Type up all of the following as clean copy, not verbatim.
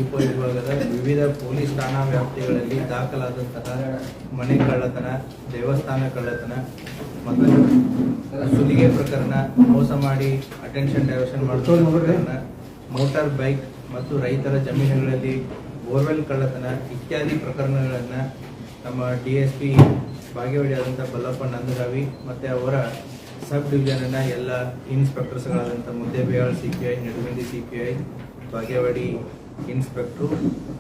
ಉಪವಿಭಾಗದ ವಿವಿಧ ಪೊಲೀಸ್ ಠಾಣಾ ವ್ಯಾಪ್ತಿಗಳಲ್ಲಿ ದಾಖಲಾದಂತಹ ಮನೆ ಕಳ್ಳತನ, ದೇವಸ್ಥಾನ ಕಳ್ಳತನ ಮತ್ತು ಸುಲಿಗೆ ಪ್ರಕರಣ, ಮೋಸ ಮಾಡಿ ಅಟೆನ್ಷನ್ ಡೈವರ್ಷನ್ ಮಾಡುವ ಪ್ರಕರಣ, ಮೋಟಾರ್ ಬೈಕ್ ಮತ್ತು ರೈತರ ಜಮೀನುಗಳಲ್ಲಿ ಬೋರ್ವೆಲ್ ಕಳ್ಳತನ ಇತ್ಯಾದಿ ಪ್ರಕರಣಗಳನ್ನು ನಮ್ಮ DSP ಭಾಗ್ಯವಾಡಿಯಾದಂಥ ಬಲ್ಲಪ್ಪ ನಂದಗಾವಿ ಮತ್ತು ಅವರ ಸಬ್ ಡಿವಿಷನ್ನ ಎಲ್ಲ ಇನ್ಸ್ಪೆಕ್ಟರ್ಸ್ಗಳಾದಂಥ Muddebihal CPI, Nidagundi CPI, ಭಾಗ್ಯವಾಡಿ inspector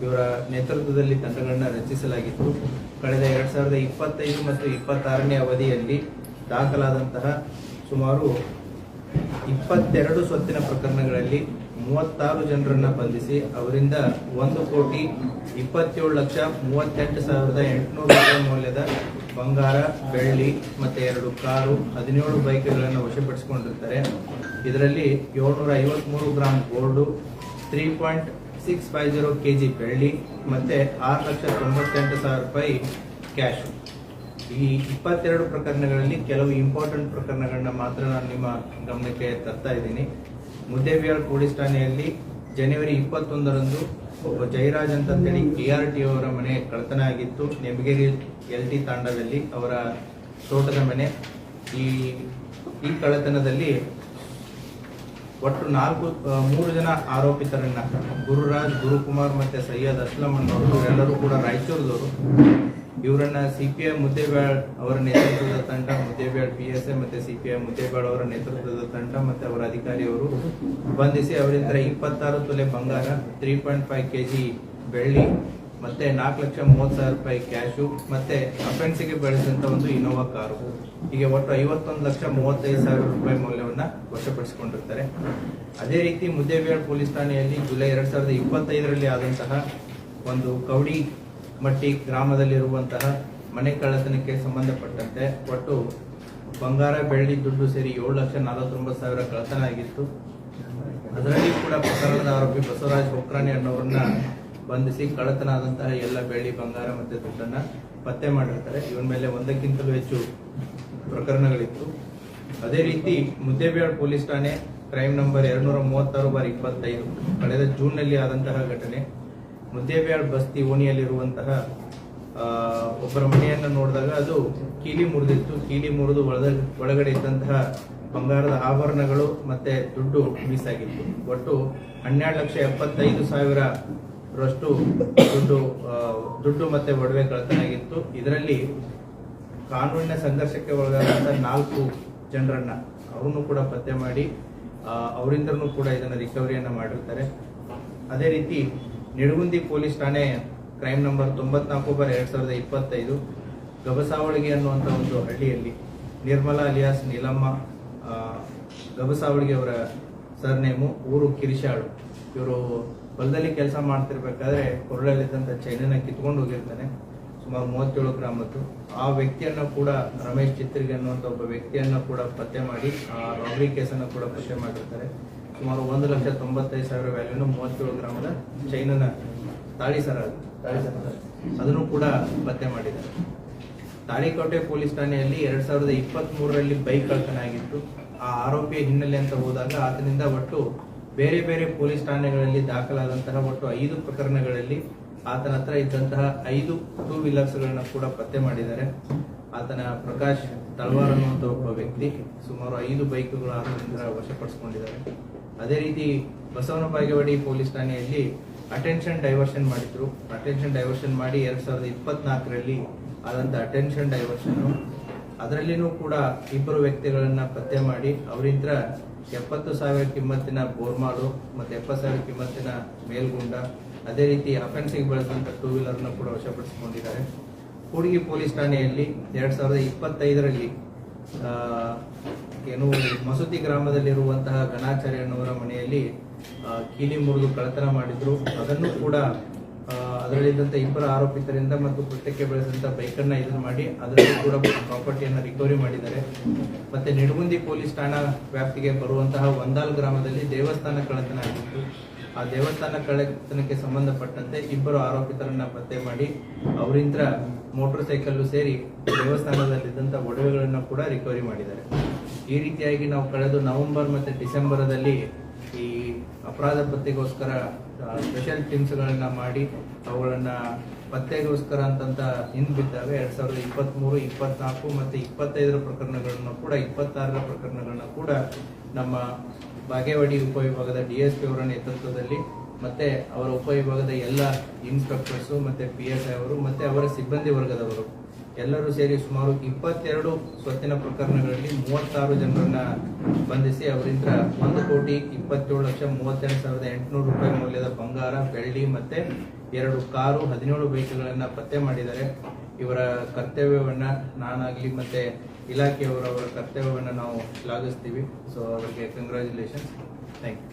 ಇವರ ನೇತೃತ್ವದಲ್ಲಿ ತಂಡಗಳನ್ನು ರಚಿಸಲಾಗಿತ್ತು. ಕಳೆದ 2025 ಮತ್ತು 26ನೇ ಅವಧಿಯಲ್ಲಿ ದಾಖಲಾದಂತಹ ಸುಮಾರು 22 ಸ್ವತ್ತಿನ ಪ್ರಕರಣಗಳಲ್ಲಿ 36 ಜನರನ್ನ ಬಂಧಿಸಿ ಅವರಿಂದ 1,27,38,800 ರೂಪಾಯಿ ಮೌಲ್ಯದ ಬಂಗಾರ, ಬೆಳ್ಳಿ ಮತ್ತೆ 2 ಕಾರು, 17 ಬೈಕ್ಗಳನ್ನು ವಶಪಡಿಸಿಕೊಂಡಿರ್ತಾರೆ. ಇದರಲ್ಲಿ 753 ಗ್ರಾಂ ಗೋಲ್ಡು, 3.650 kg ಬೆಳ್ಳಿ ಮತ್ತೆ 6,98,000 ರೂಪಾಯಿ ಕ್ಯಾಶ್. ಈ 22 ಪ್ರಕರಣಗಳಲ್ಲಿ ಕೆಲವು ಇಂಪಾರ್ಟೆಂಟ್ ಪ್ರಕರಣಗಳನ್ನ ಮಾತ್ರ ನಾನು ನಿಮ್ಮ ಗಮನಕ್ಕೆ ತರ್ತಾ ಇದ್ದೀನಿ. ಮುದ್ದೇಬಿಹಾಳ್ ಪೊಲೀಸ್ ಠಾಣೆಯಲ್ಲಿ ಜನವರಿ 21ರಂದು ಒಬ್ಬ ಜಯರಾಜ್ ಅಂತ ಹೇಳಿ KRTO ಅವರ ಮನೆ ಕಳ್ಳತನ ಆಗಿತ್ತು. ನೆಮಗೇರಿ LT ತಾಂಡದಲ್ಲಿ ಅವರ ತೋಟದ ಮನೆ. ಈ ಕಳ್ಳತನದಲ್ಲಿ ಒಟ್ಟು 3 ಜನ ಆರೋಪಿತರನ್ನ, ಗುರುರಾಜ್, ಗುರುಕುಮಾರ್ ಮತ್ತೆ ಸೈಯದ್ ಅಸ್ಲಂ ಅನ್ನೋರು, ಎಲ್ಲರೂ ಕೂಡ ರಾಯಚೂರದವರು. ಇವರನ್ನ CPI ಮುದ್ದೇಬಿಹಾಳ್ ಅವರ ನೇತೃತ್ವದ ತಂಡ, ಮುದ್ದೇಬಿಹಾಳ್ PSI ಮತ್ತೆ CPI ಮುದ್ದೇಬಿಹಾಳ್ ಅವರ ನೇತೃತ್ವದ ತಂಡ ಮತ್ತೆ ಅವರ ಅಧಿಕಾರಿಯವರು ಬಂಧಿಸಿ ಅವರಿಂದ 26 ತೊಲೆ ಬಂಗಾರ, 3.5 kg ಬೆಳ್ಳಿ ಮತ್ತೆ 4,30,000 ರೂಪಾಯಿ ಕ್ಯಾಶು ಮತ್ತೆ ಅಫೆನ್ಸಿಗೆ ಬಳಸಿದಂತ ಒಂದು ಇನೋವಾ ಕಾರು, ಹೀಗೆ ಒಟ್ಟು 51,35,000 ರೂಪಾಯಿ ಮೌಲ್ಯವನ್ನ ವಶಪಡಿಸಿಕೊಂಡಿರ್ತಾರೆ. ಅದೇ ರೀತಿ ಮುದ್ದೇಬಿಹಾಳ್ ಪೊಲೀಸ್ ಠಾಣೆಯಲ್ಲಿ ಜುಲೈ 2025ರಲ್ಲಿ ಆದಂತಹ ಒಂದು ಕವಡಿ ಮಟ್ಟಿ ಗ್ರಾಮದಲ್ಲಿರುವಂತಹ ಮನೆ ಕಳ್ಳತನಕ್ಕೆ ಸಂಬಂಧಪಟ್ಟಂತೆ ಒಟ್ಟು ಬಂಗಾರ, ಬೆಳ್ಳಿ, ದುಡ್ಡು ಸೇರಿ 7,49,000 ಕಳ್ಳತನ ಆಗಿತ್ತು. ಅದರಲ್ಲಿ ಕೂಡ ಪ್ರಕರಣದ ಆರೋಪಿ ಬಸವರಾಜ್ ಹೊಕ್ರಾಣಿ ಅನ್ನೋರನ್ನ ಬಂಧಿಸಿ ಕಳ್ಳತನ ಆದಂತಹ ಎಲ್ಲ ಬೆಳ್ಳಿ, ಬಂಗಾರ ಮತ್ತೆ ದುಡ್ಡನ್ನ ಪತ್ತೆ ಮಾಡಿರ್ತಾರೆ. ಇವನ ಮೇಲೆ 1ಕ್ಕಿಂತಲೂ ಹೆಚ್ಚು ಪ್ರಕರಣಗಳಿತ್ತು. ಅದೇ ರೀತಿ ಮುದ್ದೇಬಿಹಾಳ್ ಪೊಲೀಸ್ ಠಾಣೆ ಕ್ರೈಮ್ ನಂಬರ್ 236/25 ಕಳೆದ ಜೂನ್ನಲ್ಲಿ ಆದಂತಹ ಘಟನೆ. ಮುದ್ದೇಬಿಹಾಳ್ ಬಸ್ತಿ ಓಣಿಯಲ್ಲಿರುವಂತಹ ಒಬ್ಬರ ಮನೆಯನ್ನು ನೋಡಿದಾಗ ಅದು ಕೀಲಿ ಮುರಿದಿತ್ತು. ಕೀಲಿ ಮುರಿದು ಒಳಗಡೆ ಇದ್ದಂತಹ ಬಂಗಾರದ ಆಭರಣಗಳು ಮತ್ತೆ ದುಡ್ಡು ಮೀಸಾಗಿತ್ತು. ಒಟ್ಟು 12,75,000 ರಷ್ಟು ದುಡ್ಡು ಮತ್ತೆ ಒಡವೆ ಕಳ್ಳತನಾಗಿತ್ತು. ಇದರಲ್ಲಿ ಕಾನೂನಿನ ಸಂಘರ್ಷಕ್ಕೆ ಒಳಗಾದಂತಹ 4 ಜನರನ್ನ ಅವರನ್ನು ಕೂಡ ಪತ್ತೆ ಮಾಡಿ ಅವರಿಂದನೂ ಕೂಡ ಇದನ್ನ ರಿಕವರಿಯನ್ನ ಮಾಡಿರ್ತಾರೆ. ಅದೇ ರೀತಿ ನಿಡಗುಂದಿ ಪೊಲೀಸ್ ಠಾಣೆ ಕ್ರೈಮ್ ನಂಬರ್ 94/2025 ಗಬಸಾವಳಿಗೆ ಅನ್ನುವಂಥ ಒಂದು ಹಳ್ಳಿಯಲ್ಲಿ ನಿರ್ಮಲಾ ಅಲಿಯಾಸ್ ನೀಲಮ್ಮ ಗಬಸಾವಳಿಗೆ ಅವರ ಸರ್ನೇಮು, ಊರು ಕಿರಿಶಾಳು. ಇವರು ಹೊಲದಲ್ಲಿ ಕೆಲಸ ಮಾಡ್ತಿರ್ಬೇಕಾದ್ರೆ ಕೊರಳಲ್ಲಿದ್ದಂಥ ಚೈನನ್ನ ಕಿತ್ಕೊಂಡು ಹೋಗಿರ್ತಾನೆ, ಸುಮಾರು 37 ಗ್ರಾಮದ್ದು. ಆ ವ್ಯಕ್ತಿಯನ್ನ ಕೂಡ ರಮೇಶ್ ಚಿತ್ರಿಗೆ ಅನ್ನುವಂಥ ಒಬ್ಬ ವ್ಯಕ್ತಿಯನ್ನ ಕೂಡ ಪತ್ತೆ ಮಾಡಿ ಆ ರಾಬರಿ ಕೇಸನ್ನು ಕೂಡ ಪತ್ತೆ ಮಾಡಿರ್ತಾರೆ. ಸುಮಾರು 1,95,000 ವ್ಯಾಲ್ಯೂನು 37 ಗ್ರಾಮದ ಚೈನನ ತಾಳಿ ಸರ ಅದನ್ನು ಕೂಡ ಪತ್ತೆ ಮಾಡಿದ್ದಾರೆ. ತಾಳಿಕೋಟೆ ಪೊಲೀಸ್ ಠಾಣೆಯಲ್ಲಿ 2023ರಲ್ಲಿ ಬೈಕ್ ಕಳ್ಳತನ ಆಗಿತ್ತು. ಆ ಆರೋಪಿಯ ಹಿನ್ನೆಲೆ ಅಂತ ಹೋದಾಗ ಆತನಿಂದ ಒಟ್ಟು ಬೇರೆ ಬೇರೆ ಪೊಲೀಸ್ ಠಾಣೆಗಳಲ್ಲಿ ದಾಖಲಾದಂತಹ ಒಟ್ಟು 5 ಪ್ರಕರಣಗಳಲ್ಲಿ ಆತನ ಹತ್ರ ಇದ್ದಂತಹ 5 ಟೂ ವೀಲರ್ಸ್ಗಳನ್ನ ಕೂಡ ಪತ್ತೆ ಮಾಡಿದ್ದಾರೆ. ಆತನ ಪ್ರಕಾಶ್ ತಳವಾರ್ ಅನ್ನುವಂಥ ಒಬ್ಬ ವ್ಯಕ್ತಿ ಸುಮಾರು 5 ಬೈಕ್ಗಳು ಆತನಿಂದ ವಶಪಡಿಸಿಕೊಂಡಿದ್ದಾರೆ. ಅದೇ ರೀತಿ ಬಸವನ ಬಾಗೇವಾಡಿ ಪೊಲೀಸ್ ಠಾಣೆಯಲ್ಲಿ ಅಟೆನ್ಷನ್ ಡೈವರ್ಷನ್ ಮಾಡಿದ್ರು. ಅಟೆನ್ಷನ್ ಡೈವರ್ಷನ್ ಮಾಡಿ 2024ರಲ್ಲಿ ಆದಂತ ಅಟೆನ್ಷನ್ ಡೈವರ್ಷನ್, ಅದರಲ್ಲಿನೂ ಕೂಡ 2 ವ್ಯಕ್ತಿಗಳನ್ನ ಪತ್ತೆ ಮಾಡಿ ಅವರಿಂದ 70,000 ಕಿಮ್ಮತ್ತಿನ ಬೋರ್ಮಾಲು ಮತ್ತೆ 70,000 ಕಿಮ್ಮತ್ತಿನ ಮೇಲ್ಗುಂಡ, ಅದೇ ರೀತಿ ಅಫೆನ್ಸಿಗೆ ಬಳಸಿದಂತ ಟೂ ವೀಲರ್ನ ಕೂಡ ವಶಪಡಿಸಿಕೊಂಡಿದ್ದಾರೆ. ಕೂಡ್ಗಿ ಪೊಲೀಸ್ ಠಾಣೆಯಲ್ಲಿ 2025ರಲ್ಲಿ ಮಸೂತಿ ಗ್ರಾಮದಲ್ಲಿರುವಂತಹ ಗಣಾಚಾರ್ಯ ಅನ್ನುವರ ಮನೆಯಲ್ಲಿ ಕೀಲಿ ಮುರಿದು ಕಳ್ಳತನ ಮಾಡಿದ್ರು. ಅದನ್ನು ಕೂಡ ಅದರಲ್ಲಿದ್ದಂಥ 2 ಆರೋಪಿತರಿಂದ ಮತ್ತು ಕೃತ್ಯಕ್ಕೆ ಬಳಸಿದಂಥ ಬೈಕನ್ನ ಇದನ್ನು ಮಾಡಿ ಅದರಲ್ಲೂ ಕೂಡ ಪ್ರಾಪರ್ಟಿಯನ್ನು ರಿಕವರಿ ಮಾಡಿದ್ದಾರೆ. ಮತ್ತೆ ನಿಡಗುಂದಿ ಪೊಲೀಸ್ ಠಾಣಾ ವ್ಯಾಪ್ತಿಗೆ ಬರುವಂತಹ ಒಂದಾಲ್ ಗ್ರಾಮದಲ್ಲಿ ದೇವಸ್ಥಾನ ಕಳ್ಳತನ ಆಗಿತ್ತು. ಆ ದೇವಸ್ಥಾನ ಕಳ್ಳತನಕ್ಕೆ ಸಂಬಂಧಪಟ್ಟಂತೆ 2 ಆರೋಪಿತರನ್ನ ಪತ್ತೆ ಮಾಡಿ ಅವರಿಂದ ಮೋಟಾರ್ ಸೈಕಲ್ ಸೇರಿ ದೇವಸ್ಥಾನದಲ್ಲಿದ್ದಂಥ ಒಡವೆಗಳನ್ನು ಕೂಡ ರಿಕವರಿ ಮಾಡಿದ್ದಾರೆ. ಈ ರೀತಿಯಾಗಿ ನಾವು ಕಳೆದ ನವೆಂಬರ್ ಮತ್ತು ಡಿಸೆಂಬರ್ದಲ್ಲಿ ಈ ಅಪರಾಧ ಪತ್ತೆಗೋಸ್ಕರ ಸ್ಪೆಷಲ್ ಟೀಮ್ಸ್ಗಳನ್ನ ಮಾಡಿ ಅವುಗಳನ್ನ ಪತ್ತೆಗೋಸ್ಕರ ಅಂತಂತ ಹಿಂದ್ಬಿದ್ದಾವೆ. 2023, 24 ಮತ್ತು 25 ಪ್ರಕರಣಗಳನ್ನು ಕೂಡ 26 ಪ್ರಕರಣಗಳನ್ನ ಕೂಡ ನಮ್ಮ ಬಾಗೇವಾಡಿ ಉಪವಿಭಾಗದ DSP ಅವರ ನೇತೃತ್ವದಲ್ಲಿ ಮತ್ತೆ ಅವರ ಉಪವಿಭಾಗದ ಎಲ್ಲ ಇನ್ಸ್ಪೆಕ್ಟರ್ಸು ಮತ್ತೆ PSI ಅವರು ಮತ್ತೆ ಅವರ ಸಿಬ್ಬಂದಿ ವರ್ಗದವರು ಎಲ್ಲರೂ ಸೇರಿ ಸುಮಾರು 22 ಸ್ವತ್ತಿನ ಪ್ರಕರಣಗಳಲ್ಲಿ 36 ಜನರನ್ನ ಬಂಧಿಸಿ ಅವರಿಂದ 1,27,32,800 ರೂಪಾಯಿ ಮೌಲ್ಯದ ಬಂಗಾರ, ಬೆಳ್ಳಿ ಮತ್ತೆ 2 ಕಾರು, 17 ವೆಹಿಕಲ್ಗಳನ್ನ ಪತ್ತೆ ಮಾಡಿದ್ದಾರೆ. ಇವರ ಕರ್ತವ್ಯವನ್ನ ನಾನಾಗ್ಲಿ ಮತ್ತೆ ಇಲಾಖೆಯವರ ಕರ್ತವ್ಯವನ್ನ ನಾವು ಶ್ಲಾಘಿಸ್ತೀವಿ. ಸೊ ಅವರಿಗೆ congratulations. Thank you.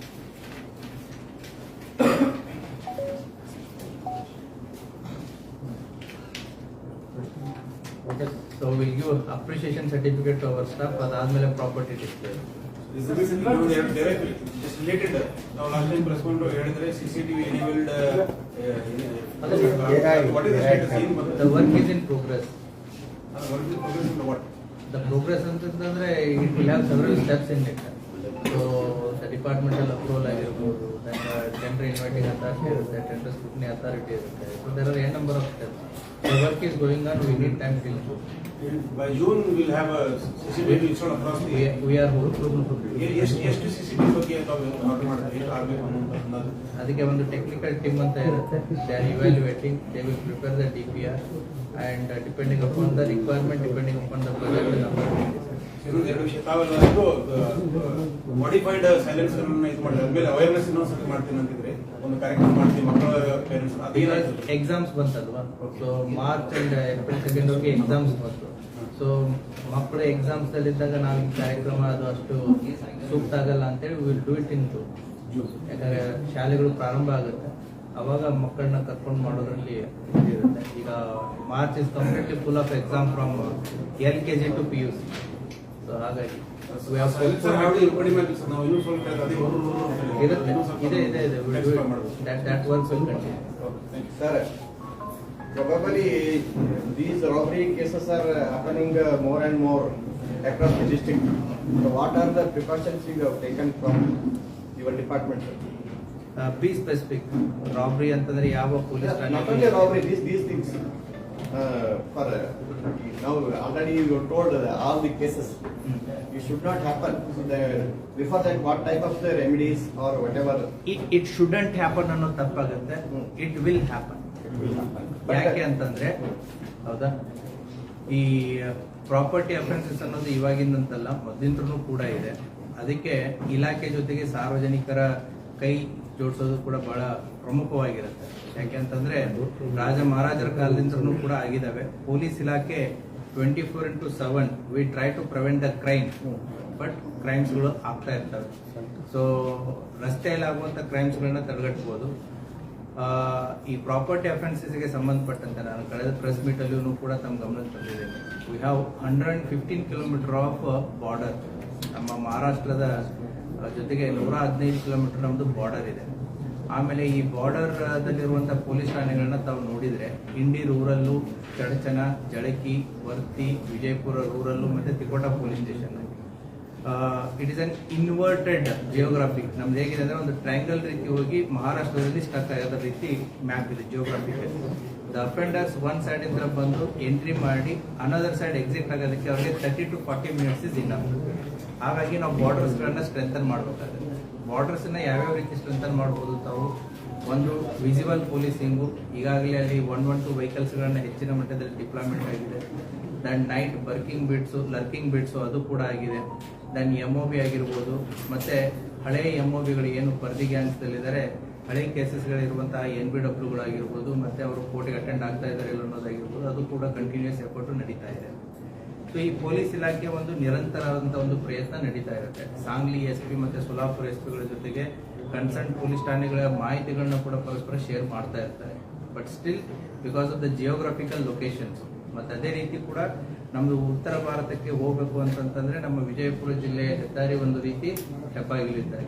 So we'll give appreciation certificate to our staff. ಅದಾದ್ಮೇಲೆ ಪ್ರಾಪರ್ಟಿ ಡಿಸ್ಪ್ಲೇ. ನಾವು ಲಾಸ್ಟ್ ಟೈಮ್ ಪ್ರೆಸ್ ಕೊಂಡು ಹೇಳಿದ್ರೆ CCTV enabled. The work is in progress. Work in progress in what? The progress ಅಂತಂದ್ರೆ it will have several steps in it. So the departmental approval ಆಗಿರ್ಬೋದು, then tender inviting authority ಇರುತ್ತೆ, tender scrutiny authority ಇರುತ್ತೆ. So there are a number of steps. The work is going on. We need time till By June we'll have a CCTV installed across the. we are hopeful. ಎಷ್ಟು CCTV ಬಗ್ಗೆ order ಮಾಡ್ತಾರೆ, ಎಷ್ಟು ಆಗಬೇಕು ಅನ್ನೋದು ಅದಕ್ಕೆ ಒಂದು technical team ಅಂತ ಇರುತ್ತೆ. They are evaluating. They will prepare the DPR and depending upon the requirement, depending upon the project number. ಎರಡು ವಿಷಯ ತಾವೆಲ್ಲ ಇದು ಮಾಡಿಫೈಡ್ ಸೈಲೆನ್ಸ್ ಇದು ಮಾಡಿದ್ರೆ ಆದ್ಮೇಲೆ ಅವೇರ್ನೆಸ್ ಇನ್ನೊಂದ್ಸತಿ ಮಾಡ್ತೀನಿ ಅಂತಿದ್ರೆ ಒಂದು ಕಾರ್ಯಕ್ರಮ ಮಾಡ್ತೀವಿ ಮಕ್ಕಳ ಪೇರೆಂಟ್ಸ್ ಅದೇನಾಯ್ತು. ಎಕ್ಸಾಮ್ಸ್ ಬಂತಲ್ವಾ, so March and April 2nd exams ಬಂತು. ಸೊ ಮಕ್ಕಳು ಎಕ್ಸಾಮ್ಸ್ ಅಲ್ಲಿದ್ದಾಗ ನಾವು ಈ ಕಾರ್ಯಕ್ರಮ ಅದು ಅಷ್ಟು ಸೂಕ್ತ ಆಗಲ್ಲ ಅಂತೇಳಿ will do it in June. ಯಾಕಂದ್ರೆ ಶಾಲೆಗಳು ಪ್ರಾರಂಭ ಆಗುತ್ತೆ, ಅವಾಗ ಮಕ್ಕಳನ್ನ ಕರ್ಕೊಂಡು ಮಾಡೋದ್ರಲ್ಲಿ ಇರುತ್ತೆ. ಈಗ March is completely full of exam from LKG to PUC. So ಹಾಗಾಗಿ that works will continue. Sir, probably these robbery cases are happening more and more across the district. So what are the precautions you have taken from your department? Be specific. Robbery ಅಂತಂದ್ರೆ ಯಾವ police Not only robbery, these things. For now already you told all the cases. It should not happen. Before that, what type of the remedies or whatever? It shouldn't happen ಅನ್ನೋ ತಪ್ಪಾಗುತ್ತೆ. It will happen. ಯಾಕೆ ಅಂತಂದ್ರೆ ಹೌದಾ, ಈ property offences ಅನ್ನೋದು ಇವಾಗಿಂದಂತಲ್ಲ, ಮೊದಲಿಂದನೂ ಕೂಡ ಇದೆ. ಅದಕ್ಕೆ ಇಲಾಖೆ ಜೊತೆಗೆ ಸಾರ್ವಜನಿಕರ ಕೈ ಜೋಡಿಸೋದು ಕೂಡ ಬಹಳ ಪ್ರಮುಖವಾಗಿರುತ್ತೆ. ಯಾಕೆಂತಂದ್ರೆ ರಾಜ ಮಹಾರಾಜರ ಕಾಲದಿಂದನೂ ಕೂಡ ಆಗಿದ್ದಾವೆ. ಪೊಲೀಸ್ ಇಲಾಖೆ 24/7 we try to prevent the crime, but ಕ್ರೈಮ್ಸ್ಗಳು ಆಗ್ತಾ ಇರ್ತವೆ. ಸೊ ರಸ್ತೆಯಲ್ಲಿ ಆಗುವಂತ ಕ್ರೈಮ್ಸ್ಗಳನ್ನ ತಡೆಗಟ್ಟಬಹುದು. ಈ ಪ್ರಾಪರ್ಟಿ ಅಫೆನ್ಸಸ್ಗೆ ಸಂಬಂಧಪಟ್ಟಂತೆ ನಾನು ಕಳೆದ ಪ್ರೆಸ್ ಮೀಟ್ ಅಲ್ಲಿಯೂ ಕೂಡ ತಮ್ಮ ಗಮನಕ್ಕೆ ತಂದಿದ್ದೇನೆ. We have 115 kilometre of border. ನಮ್ಮ ಮಹಾರಾಷ್ಟ್ರದ ಜೊತೆಗೆ 115 ಕಿಲೋಮೀಟರ್ ನಮ್ದು ಬಾರ್ಡರ್ ಇದೆ. ಆಮೇಲೆ ಈ ಬಾರ್ಡರ್ ದಲ್ಲಿರುವಂತಹ ಪೊಲೀಸ್ ಠಾಣೆಗಳನ್ನ ತಾವು ನೋಡಿದ್ರೆ ಇಂಡಿ ರೂರಲ್ಲು, ಚಡಚನ, ಜಳಕಿ, ವರ್ತಿ, ವಿಜಯಪುರ ರೂರಲ್ಲು ಮತ್ತೆ Tikota police station. It is an inverted geography. ನಮ್ದು ಹೇಗಿದೆ ಅಂದ್ರೆ ಒಂದು ಟ್ರಯಾಂಗಲ್ ರೀತಿ ಹೋಗಿ ಮಹಾರಾಷ್ಟ್ರದಲ್ಲಿ ಸ್ಟಕ್ ಆಗದ ರೀತಿ ಮ್ಯಾಪ್ ಇದೆ geographical. The offenders one side ಇಂದ ಬಂದು ಎಂಟ್ರಿ ಮಾಡಿ ಅನದರ್ ಸೈಡ್ ಎಕ್ಸಿಟ್ ಆಗೋದಕ್ಕೆ ಅವರಿಗೆ 30 to 40 minutes ಇಸ್ ಇನಫ್. ಹಾಗಾಗಿ ನಾವು ಬಾರ್ಡರ್ಸ್ ಗಳನ್ನ ಸ್ಟ್ರೆಂಥನ್ ಮಾಡಬೇಕಾಗುತ್ತೆ. ಬಾರ್ಡರ್ಸ್ ನ ಯಾವ್ಯಾವ ರೀತಿ ಸ್ಟ್ರೆಂಥನ್ ಮಾಡಬಹುದು ತಾವು, ಒಂದು ವಿಸಿಬಲ್ ಪೊಲೀಸಿಂಗು, ಈಗಾಗಲೇ ಅಲ್ಲಿ 112 ವೆಹಿಕಲ್ಸ್ ಗಳನ್ನ ಹೆಚ್ಚಿನ ಮಟ್ಟದಲ್ಲಿ ಡಿಪ್ಲಾಯ್ಮೆಂಟ್ ಆಗಿದೆ. ದೆನ್ ನೈಟ್ ಲರ್ಕಿಂಗ್ ಬಿಟ್ಸು ಅದು ಕೂಡ ಆಗಿದೆ. ದೆನ್ MOB ಆಗಿರ್ಬೋದು, ಮತ್ತೆ ಹಳೆ MOBಗಳು ಏನು ಪರ್ದಿ ಗ್ಯಾಂಗ್ಸ್ ದಲ್ಲಿದ್ದಾರೆ, ಹಳೆ ಕೇಸಸ್ಗಳಿರುವಂತಹ NBWಗಳಾಗಿರ್ಬೋದು, ಮತ್ತೆ ಅವರು ಕೋರ್ಟ್ಗೆ ಅಟೆಂಡ್ ಆಗ್ತಾ ಇದ್ದಾರೆ ಅನ್ನೋದಾಗಿರ್ಬೋದು, ಅದು ಕೂಡ ಕಂಟಿನ್ಯೂಸ್ ಎಫರ್ಟ್ ನಡೀತಾ ಇದೆ. ಸೊ ಈ ಪೊಲೀಸ್ ಇಲಾಖೆ ಒಂದು ನಿರಂತರವಾದಂತಹ ಒಂದು ಪ್ರಯತ್ನ ನಡೀತಾ ಇರುತ್ತೆ. ಸಾಂಗ್ಲಿ SP ಮತ್ತೆ ಸೋಲಾಪುರ SPಗಳ ಜೊತೆಗೆ ಕನ್ಸರ್ನ್ ಪೊಲೀಸ್ ಠಾಣೆಗಳ ಮಾಹಿತಿಗಳನ್ನ ಕೂಡ ಪರಸ್ಪರ ಶೇರ್ ಮಾಡ್ತಾ ಇರ್ತಾರೆ. But still because of the geographical locations, ಮತ್ತೆ ಅದೇ ರೀತಿ ಕೂಡ ನಮ್ದು ಉತ್ತರ ಭಾರತಕ್ಕೆ ಹೋಗ್ಬೇಕು ಅಂತಂದ್ರೆ ನಮ್ಮ ವಿಜಯಪುರ ಜಿಲ್ಲೆಯ ಹೆದ್ದಾರಿ ಒಂದು ರೀತಿ ಹೆಬ್ಬಾಗಿಲಿದ್ದಾರೆ.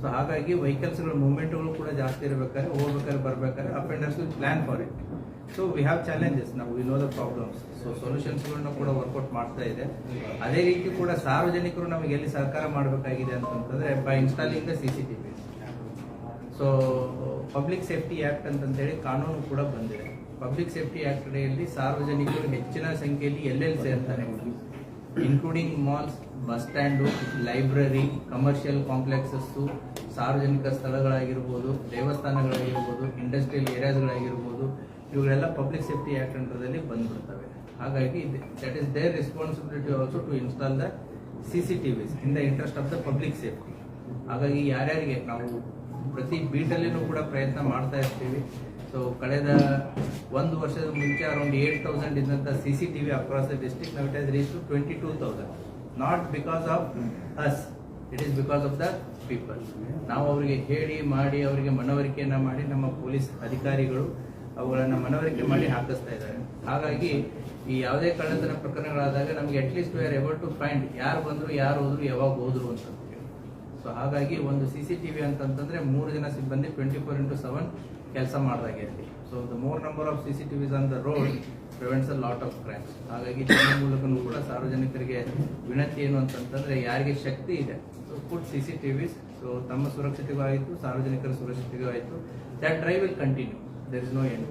ಸೊ ಹಾಗಾಗಿ ವೆಹಿಕಲ್ಸ್ಗಳ ಮೂವ್ಮೆಂಟ್ಗಳು ಕೂಡ ಜಾಸ್ತಿ ಇರಬೇಕಾದ್ರೆ, ಹೋಗ್ಬೇಕಾದ್ರೆ ಬರ್ಬೇಕಾದ್ರೆ offenders will plan for it. So we have challenges, ನಾವು we know the problems. So ಸೊಲ್ಯೂಷನ್ಸ್ಗಳನ್ನ ಕೂಡ ವರ್ಕೌಟ್ ಮಾಡ್ತಾ ಇದೆ. ಅದೇ ರೀತಿ ಕೂಡ ಸಾರ್ವಜನಿಕರು ನಮಗೆ ಎಲ್ಲಿ ಸಹಕಾರ ಮಾಡಬೇಕಾಗಿದೆ ಅಂತಂದ್ರೆ by installing the CCTV. So public safety act ಅಂತಂತೇಳಿ ಕಾನೂನು ಕೂಡ ಬಂದಿದೆ. ಪಬ್ಲಿಕ್ ಸೇಫ್ಟಿ ಆಕ್ಟ್ ಅಡಿಯಲ್ಲಿ ಸಾರ್ವಜನಿಕರು ಹೆಚ್ಚಿನ ಸಂಖ್ಯೆಯಲ್ಲಿ ಎಲ್ಲೆಲ್ಲಿ ಸೇರ್ತಾರೆ, including malls, bus stand, library, commercial complexes, ಸಾರ್ವಜನಿಕ ಸ್ಥಳಗಳಾಗಿರ್ಬೋದು, ದೇವಸ್ಥಾನಗಳಾಗಿರ್ಬೋದು, ಇಂಡಸ್ಟ್ರಿಯಲ್ ಏರಿಯಾಸ್ಗಳಾಗಿರ್ಬೋದು, ಇವುಗಳೆಲ್ಲ ಪಬ್ಲಿಕ್ ಸೇಫ್ಟಿ ಆಕ್ಟ್ ಅಂಡರ್ದಲ್ಲಿ ಬಂದ್ಬಿಡ್ತವೆ. ಹಾಗಾಗಿ that is their responsibility also to install the CCTVs in the interest of the public safety. ಹಾಗಾಗಿ ಯಾರ್ಯಾರಿಗೆ ನಾವು ಪ್ರತಿ ಬೀಟಲ್ಲಿನೂ ಕೂಡ ಪ್ರಯತ್ನ ಮಾಡ್ತಾ ಇರ್ತೀವಿ. ಸೊ ಕಳೆದ ಒಂದು ವರ್ಷದ ಮುಂಚೆ ಅರೌಂಡ್ 8,000 ಇದ್ದಂಥ CCTV ಅಕ್ರಾಸ್ ದ ಡಿಸ್ಟ್ರಿಕ್ಟ್ ನಾವು it has reach to 22,000. Not because of us, it is because of the people. ನಾವು ಅವರಿಗೆ ಹೇಳಿ ಮಾಡಿ ಅವರಿಗೆ ಮನವರಿಕೆಯನ್ನ ಮಾಡಿ ನಮ್ಮ ಪೊಲೀಸ್ ಅಧಿಕಾರಿಗಳು ಅವುಗಳನ್ನ ಮನವರಿಕೆ ಮಾಡಿ ಹಾಕಿಸ್ತಾ ಇದ್ದಾರೆ. ಹಾಗಾಗಿ ಈ ಯಾವುದೇ ಕಳ್ಳತನ ಪ್ರಕರಣಗಳಾದಾಗ ನಮಗೆ at least we are able to find ಯಾರು ಬಂದ್ರು, ಯಾರು ಹೋದ್ರು, ಯಾವಾಗ ಹೋದ್ರು ಅಂತ. ಸೊ ಹಾಗಾಗಿ ಒಂದು CCTV ಅಂತಂತಂದ್ರೆ 3 ಜನ ಸಿಬ್ಬಂದಿ 24/7 ಕೆಲಸ ಮಾಡಿದಾಗೆ ಇರಲಿ. So the more number of CCTVs on the road prevents a lot of crimes. ಹಾಗಾಗಿ ಇದರ ಮೂಲಕನೂ ಕೂಡ ಸಾರ್ವಜನಿಕರಿಗೆ ವಿನಂತಿ ಏನು ಅಂತಂತಂದ್ರೆ ಯಾರಿಗೆ ಶಕ್ತಿ ಇದೆ ಸೊ ಪುಟ್ CCTVs. ಸೊ ತಮ್ಮ ಸುರಕ್ಷತೆಗೂ ಆಯಿತು, ಸಾರ್ವಜನಿಕರ ಸುರಕ್ಷತೆಗೂ ಆಯಿತು. That drive will continue. There is no end.